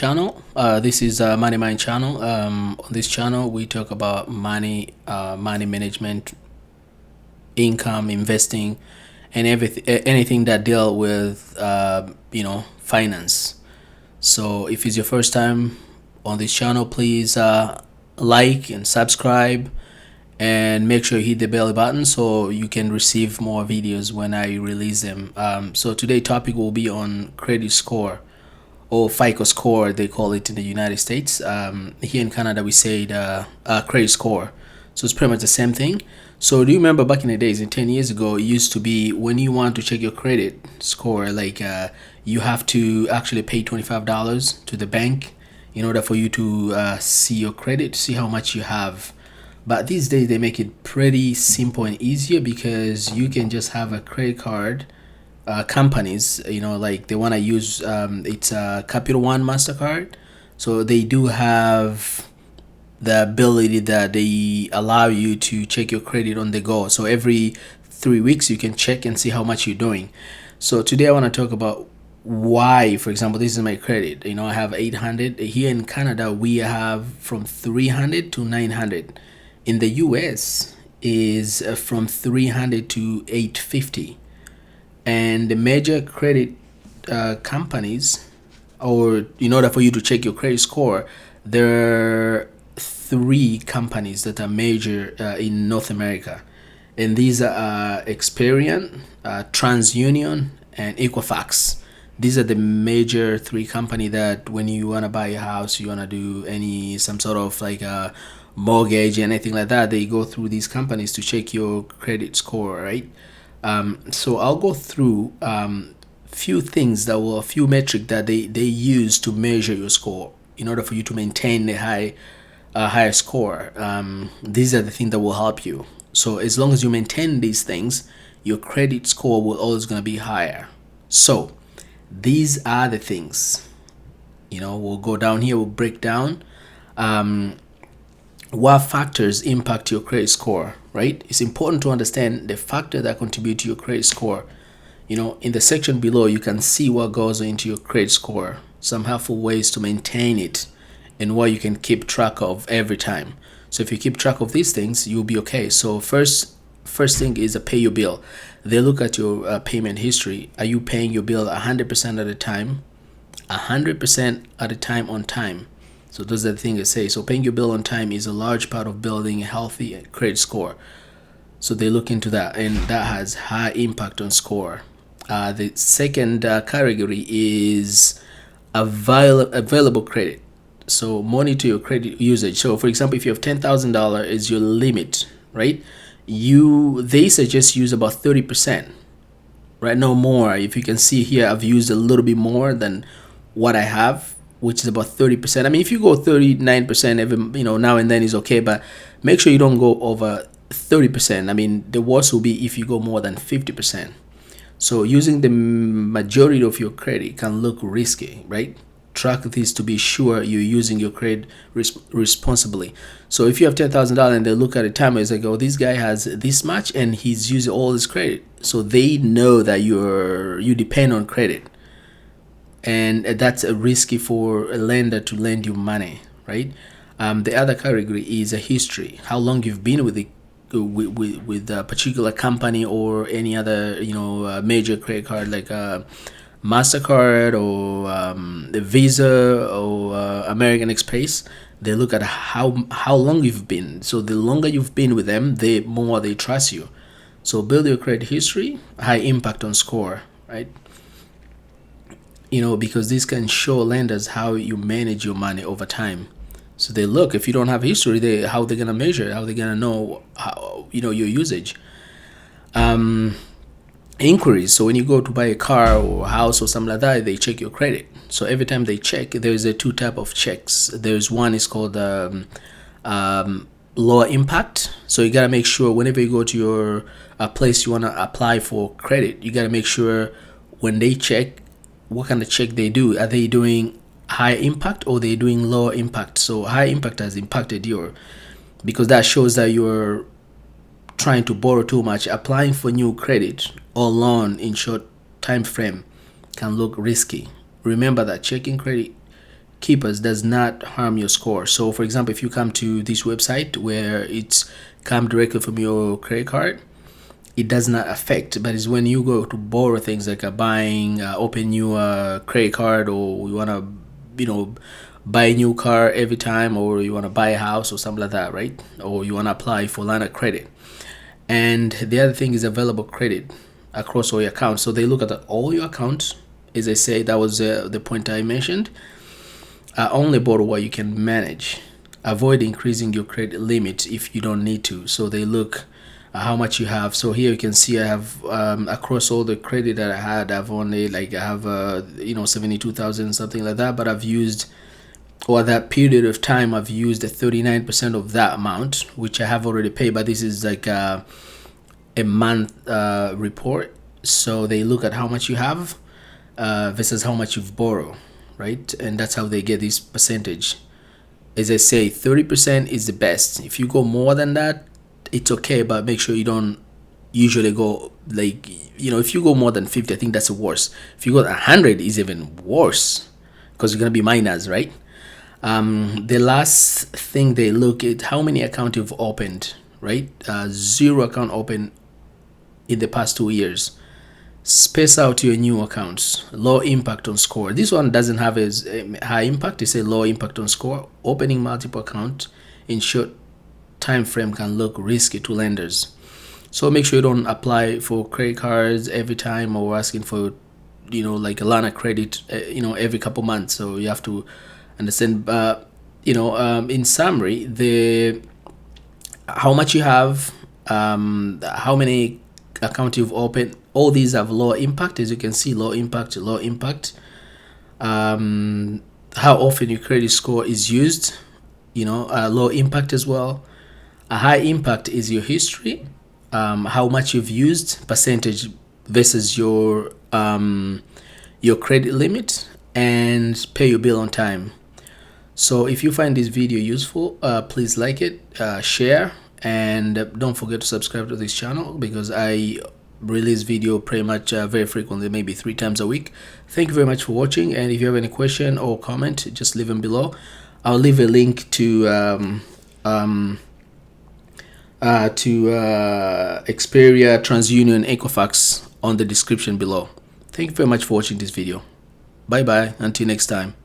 Channel. This is Money Mind channel. On this channel, we talk about money, money management, income, investing, and everything, anything that deal with finance. So if it's your first time on this channel, please like and subscribe, and make sure you hit the bell button so you can receive more videos when I release them. So today's topic will be on credit score, or FICO score, they call it in the United States. Here in Canada, we say the credit score. So it's pretty much the same thing. So do you remember back in the days, in 10 years ago, it used to be when you want to check your credit score, like you have to actually pay $25 to the bank in order for you to see your credit, see how much you have. But these days, they make it pretty simple and easier because you can just have a credit card. Companies, like they want to use it's a Capital One MasterCard, so they do have the ability that they allow you to check your credit on the go. So every 3 weeks you can check and see how much you're doing. So today I want to talk about why, for example, this is my credit. I have 800. Here in Canada, we have from 300 to 900. In the US is from 300 to 850. And the major credit companies, or in order for you to check your credit score, there are three companies that are major in North America, and these are Experian, TransUnion, and Equifax. These are the major three companies that when you want to buy a house, you want to do some sort of like a mortgage, anything like that, they go through these companies to check your credit score, right? So I'll go through few things that were a few metrics that they use to measure your score in order for you to maintain a higher score. These are the things that will help you. So as long as you maintain these things, your credit score will always gonna be higher. So these are the things. We'll go down here. We'll break down what factors impact your credit score, right? It's important to understand the factor that contribute to your credit score. In the section below, you can see what goes into your credit score, some helpful ways to maintain it, and what you can keep track of every time. So if you keep track of these things, you'll be okay. So first thing is pay your bill. They look at your payment history. Are you paying your bill 100% at a time? 100% at a time, on time. So those are the things they say. So paying your bill on time is a large part of building a healthy credit score. So they look into that, and that has high impact on score. The second category is available credit. So monitor your credit usage. So for example, if you have $10,000 is your limit, right? They suggest use about 30%, right? No more. If you can see here, I've used a little bit more than what I have, which is about 30%. I mean, if you go 39% every, now and then is okay, but make sure you don't go over 30%. I mean, the worst will be if you go more than 50%. So using the majority of your credit can look risky, right? Track this to be sure you're using your credit responsibly. So if you have $10,000 and they look at a timer, it's like, oh, this guy has this much and he's using all his credit. So they know that you depend on credit. And that's risky for a lender to lend you money, right? The other category is a history, how long you've been with a particular company or any other major credit card like MasterCard or the Visa or American Express. They look at how long you've been. So the longer you've been with them, the more they trust you. So build your credit history, high impact on score, right? Because this can show lenders how you manage your money over time. So they look, if you don't have history, how they're gonna measure, how they're gonna know how your usage. Inquiries. So when you go to buy a car or a house or something like that, they check your credit. So every time they check, there's a two type of checks. There's one is called lower impact. So you gotta make sure whenever you go to your place you wanna apply for credit, you gotta make sure when they check, what kind of check they do. Are they doing high impact or they doing lower impact? So high impact has impacted because that shows that you're trying to borrow too much. Applying for new credit or loan in short time frame can look risky. Remember that checking credit keepers does not harm your score. So for example, if you come to this website where it's come directly from your credit card, it does not affect. But it's when you go to borrow things like buying, open new credit card, or you want to, buy a new car every time, or you want to buy a house or something like that, right? Or you want to apply for line of credit. And the other thing is available credit across all your accounts. So they look at all your accounts. As I say, that was the point I mentioned. Only borrow what you can manage. Avoid increasing your credit limit if you don't need to. So they look at how much you have. So here you can see I have across all the credit that I had, I've only I have 72,000 something like that. But I've used, or that period of time, I've used 39% of that amount, which I have already paid. But this is like a month report. So they look at how much you have versus how much you've borrowed, right? And that's how they get this percentage. As I say, 30% is the best. If you go more than that, it's okay, but make sure you don't usually go if you go more than 50, I think that's the worst. If you go 100, is even worse, because you're gonna be minus, right? The last thing they look at how many accounts you've opened, right? 0 account open in the past 2 years. Space out your new accounts. Low impact on score. This one doesn't have as high impact. It's a low impact on score. Opening multiple accounts in short time frame can look risky to lenders. So make sure you don't apply for credit cards every time, or asking for like a line of credit every couple months. So you have to understand. In summary, the how much you have, how many account you've opened, all these have low impact. As you can see, low impact. How often your credit score is used, low impact as well. A high impact is your history, how much you've used, percentage versus your credit limit, and pay your bill on time. So if you find this video useful, please like it, share, and don't forget to subscribe to this channel, because I release video pretty much very frequently, maybe 3 times a week. Thank you very much for watching, and if you have any question or comment, just leave them below. I'll leave a link to Xperia, TransUnion, Equifax on the description below. Thank you very much for watching this video. Bye bye, until next time.